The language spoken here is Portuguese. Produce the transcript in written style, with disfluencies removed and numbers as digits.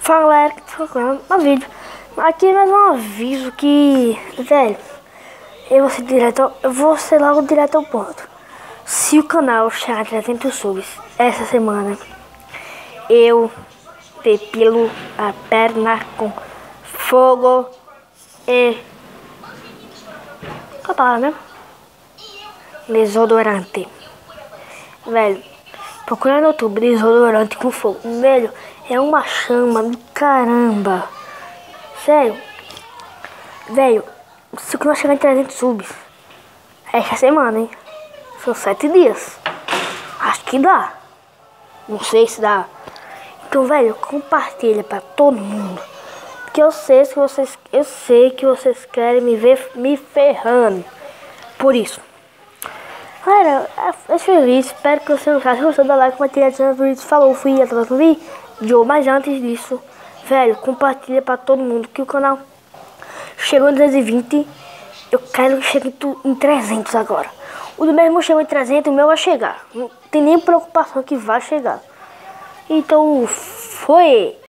Fala galera, que tô com um vídeo. Aqui é mais um aviso que, velho, eu vou ser logo direto ao ponto. Se o canal chegar a 300 subs essa semana, eu depilo a perna com fogo e... qual a palavra mesmo? Desodorante. Velho, procura no YouTube desodorante com fogo. Velho, é uma chama do caramba. Sério. Velho, se o canal chegar em 300 subs essa semana, hein? São 7 dias. Acho que dá. Não sei se dá. Então, velho, compartilha pra todo mundo. Porque eu sei que vocês querem me ver me ferrando. Por isso. Galera, é feliz, espero que você gostasse. Se você dá like, compartilha, falou, fui atrás do vídeo. Mas antes disso, velho, compartilha pra todo mundo que o canal chegou em 220. Eu quero que chegue em 300 agora. O do meu irmão chegou em 300, o meu vai chegar. Não tem nem preocupação que vai chegar. Então, foi.